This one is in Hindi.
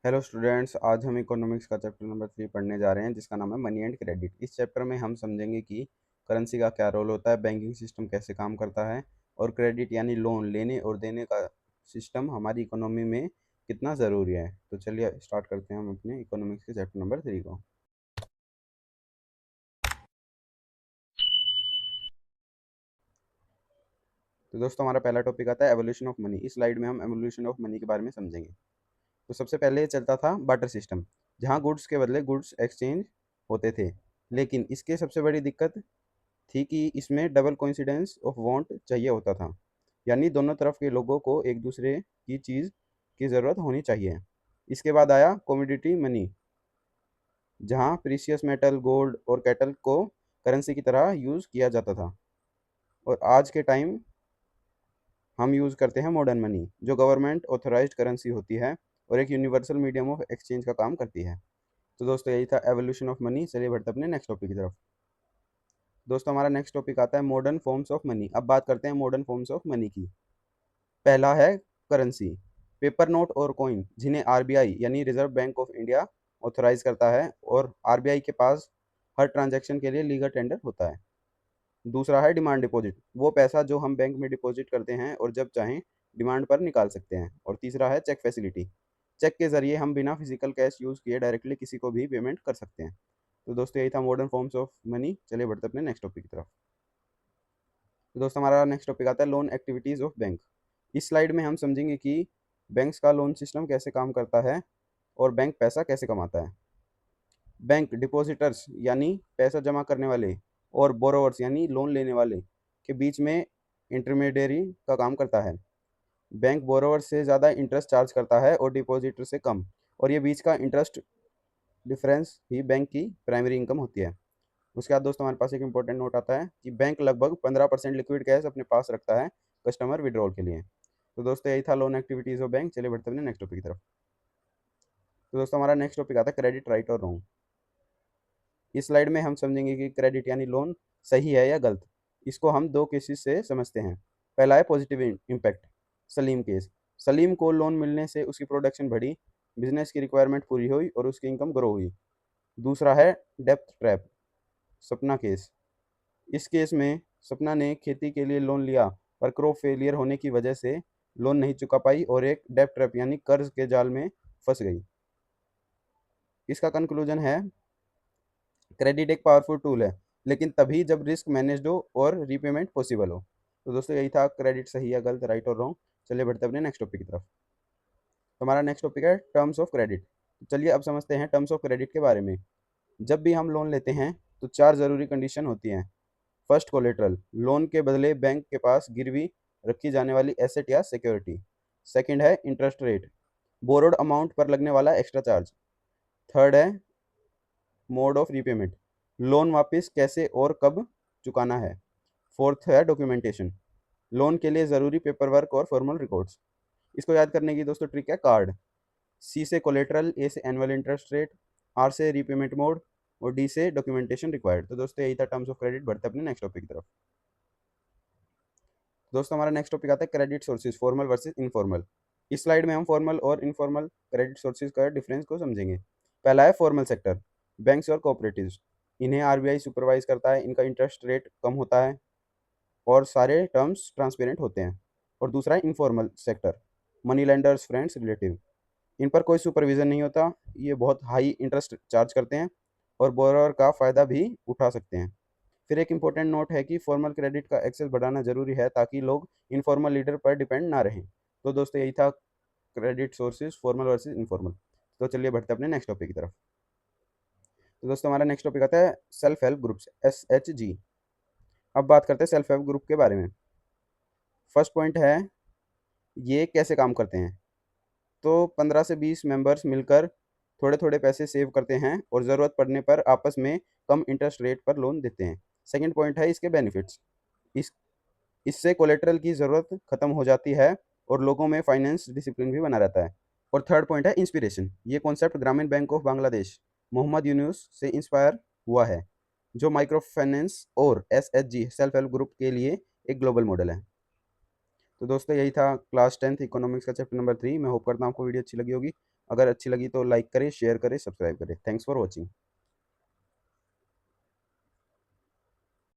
हेलो स्टूडेंट्स, आज हम इकोनॉमिक्स का चैप्टर नंबर 3 पढ़ने जा रहे हैं जिसका नाम है मनी एंड क्रेडिट। इस चैप्टर में हम समझेंगे कि करेंसी का क्या रोल होता है, बैंकिंग सिस्टम कैसे काम करता है और क्रेडिट यानी लोन लेने और देने का सिस्टम हमारी इकोनॉमी में कितना ज़रूरी है। तो चलिए स्टार्ट करते हैं हम अपने इकोनॉमिक्स के चैप्टर नंबर 3 को। तो दोस्तों, हमारा पहला टॉपिक आता है एवोल्यूशन ऑफ मनी। इस स्लाइड में हम एवोल्यूशन ऑफ मनी के बारे में समझेंगे। तो सबसे पहले चलता था बार्टर सिस्टम, जहाँ गुड्स के बदले गुड्स एक्सचेंज होते थे। लेकिन इसके सबसे बड़ी दिक्कत थी कि इसमें डबल कोइंसिडेंस ऑफ वांट चाहिए होता था, यानी दोनों तरफ के लोगों को एक दूसरे की चीज़ की ज़रूरत होनी चाहिए। इसके बाद आया कमोडिटी मनी, जहाँ प्रीशियस मेटल गोल्ड और कैटल को करेंसी की तरह यूज़ किया जाता था। और आज के टाइम हम यूज़ करते हैं मॉडर्न मनी, जो गवर्नमेंट ऑथराइज्ड करेंसी होती है और एक यूनिवर्सल मीडियम ऑफ एक्सचेंज का काम करती है। तो दोस्तों, यही था एवोल्यूशन ऑफ मनी। चलिए बढ़ते अपने नेक्स्ट टॉपिक की तरफ। दोस्तों, हमारा नेक्स्ट टॉपिक आता है मॉडर्न फॉर्म्स ऑफ मनी। अब बात करते हैं मॉडर्न फॉर्म्स ऑफ मनी की। पहला है करेंसी, पेपर नोट और कॉइन, जिन्हें आरबीआई यानी reserve bank of India authorise करता है और आरबीआई के पास हर ट्रांजैक्शन के लिए लीगल टेंडर होता है। दूसरा है डिमांड डिपॉजिट, वो पैसा जो हम बैंक में डिपॉजिट करते हैं और जब चाहें डिमांड पर निकाल सकते हैं। और तीसरा है चेक फैसिलिटी, चेक के जरिए हम बिना फिजिकल कैश यूज़ किए डायरेक्टली किसी को भी पेमेंट कर सकते हैं। तो दोस्तों, यही था मॉडर्न फॉर्म्स ऑफ मनी। चलिए बढ़ते अपने नेक्स्ट टॉपिक की तरफ। तो दोस्तों, हमारा नेक्स्ट टॉपिक आता है लोन एक्टिविटीज़ ऑफ बैंक। इस स्लाइड में हम समझेंगे कि बैंक्स का लोन सिस्टम कैसे काम करता है और बैंक पैसा कैसे कमाता है। बैंक डिपॉजिटर्स यानी पैसा जमा करने वाले और बोरोवर्स यानी लोन लेने वाले के बीच में इंटरमीडियरी का काम करता है। बैंक बोरोवर से ज़्यादा इंटरेस्ट चार्ज करता है और डिपॉजिटर से कम, और ये बीच का इंटरेस्ट डिफरेंस ही बैंक की प्राइमरी इनकम होती है। उसके बाद दोस्तों, हमारे पास एक इंपॉर्टेंट नोट आता है कि बैंक लगभग 15% लिक्विड कैश अपने पास रखता है कस्टमर विड्रॉल के लिए। तो दोस्तों, यही था लोन एक्टिविटीज़ ऑफ बैंक। चलिए बढ़ते हैं नेक्स्ट टॉपिक की तरफ। तो दोस्तों, हमारा नेक्स्ट टॉपिक आता है क्रेडिट राइट और रॉन्ग। इस स्लाइड में हम समझेंगे कि क्रेडिट यानी लोन सही है या गलत। इसको हम दो केसेस से समझते हैं। पहला है positive impact, Salim case. Salim को लोन मिलने से उसकी प्रोडक्शन बढ़ी, बिजनेस की रिक्वायरमेंट पूरी हुई और उसकी इनकम ग्रो हुई। दूसरा है डेप्थ ट्रैप, सपना केस। इस केस में सपना ने खेती के लिए लोन लिया, पर क्रॉप फेलियर होने की वजह से लोन नहीं चुका पाई और एक डेप्ट ट्रैप यानी कर्ज के जाल में फंस गई। इसका कंक्लूजन है क्रेडिट एक पावरफुल टूल है, लेकिन तभी जब रिस्क मैनेज्ड हो और रीपेमेंट पॉसिबल हो। तो दोस्तों, यही था क्रेडिट सही है गलत, राइट और रॉन्ग। चलिए बढ़ते अपने नेक्स्ट टॉपिक की तरफ। तो हमारा नेक्स्ट टॉपिक है टर्म्स ऑफ क्रेडिट। तो चलिए अब समझते हैं टर्म्स ऑफ क्रेडिट के बारे में। जब भी हम लोन लेते हैं तो चार ज़रूरी कंडीशन होती हैं। फर्स्ट, कोलेटरल, लोन के बदले बैंक के पास गिरवी रखी जाने वाली एसेट या सिक्योरिटी। सेकंड है इंटरेस्ट रेट, बोरोड अमाउंट पर लगने वाला एक्स्ट्रा चार्ज। थर्ड है मोड ऑफ रीपेमेंट, लोन वापस कैसे और कब चुकाना है। फोर्थ है डॉक्यूमेंटेशन, लोन के लिए ज़रूरी पेपर वर्क और फॉर्मल रिकॉर्ड्स। इसको याद करने की दोस्तों ट्रिक है कार्ड। सी से कोलेटरल, ए से एनुअल इंटरेस्ट रेट, आर से रीपेमेंट मोड और डी से डॉक्यूमेंटेशन रिक्वायर्ड। तो दोस्तों, यही था टर्म्स ऑफ क्रेडिट। बढ़ते अपने नेक्स्ट टॉपिक की तरफ। दोस्तों, हमारा नेक्स्ट टॉपिक आता है credit sources, formal versus informal. इस स्लाइड में हम फॉर्मल और इनफॉर्मल क्रेडिट सोर्सेज का डिफरेंस को समझेंगे। पहला है फॉर्मल सेक्टर, बैंक्स और कोऑपरेटिव्स। इन्हें आरबीआई सुपरवाइज करता है, इनका इंटरेस्ट रेट कम होता है और सारे टर्म्स ट्रांसपेरेंट होते हैं। और दूसरा है informal sector, money lenders, friends, relative. इन पर कोई सुपरविजन नहीं होता, ये बहुत हाई इंटरेस्ट चार्ज करते हैं और बोरोअर का फ़ायदा भी उठा सकते हैं। फिर एक इंपॉर्टेंट नोट है कि फॉर्मल क्रेडिट का एक्सेस बढ़ाना जरूरी है ताकि लोग इनफॉर्मल लीडर पर डिपेंड ना रहें। तो दोस्तों, यही था credit sources, formal versus informal. तो चलिए बढ़ते हैं अपने नेक्स्ट टॉपिक की तरफ। तो दोस्तों, हमारा नेक्स्ट टॉपिक आता है सेल्फ हेल्प ग्रुप्स, SHG। अब बात करते हैं सेल्फ हेल्प ग्रुप के बारे में। फर्स्ट पॉइंट है ये कैसे काम करते हैं। तो 15 से 20 मेंबर्स मिलकर थोड़े थोड़े पैसे सेव करते हैं और ज़रूरत पड़ने पर आपस में कम इंटरेस्ट रेट पर लोन देते हैं। सेकंड पॉइंट है इसके बेनिफिट्स। इस इससे कोलेटरल की ज़रूरत खत्म हो जाती है और लोगों में फाइनेंस डिसिप्लिन भी बना रहता है। और थर्ड पॉइंट है इंस्पिरेशन। ये कॉन्सेप्ट ग्रामीण बैंक ऑफ बांग्लादेश मोहम्मद यूनुस से इंस्पायर हुआ है, जो माइक्रो फाइनेंस और SHG सेल्फ हेल्प ग्रुप के लिए एक ग्लोबल मॉडल है। तो दोस्तों, यही था क्लास 10th इकोनॉमिक्स का चैप्टर नंबर 3। मैं होप करता हूँ आपको वीडियो अच्छी लगी होगी। अगर अच्छी लगी तो लाइक करें, शेयर करें, सब्सक्राइब करें। Thanks for watching.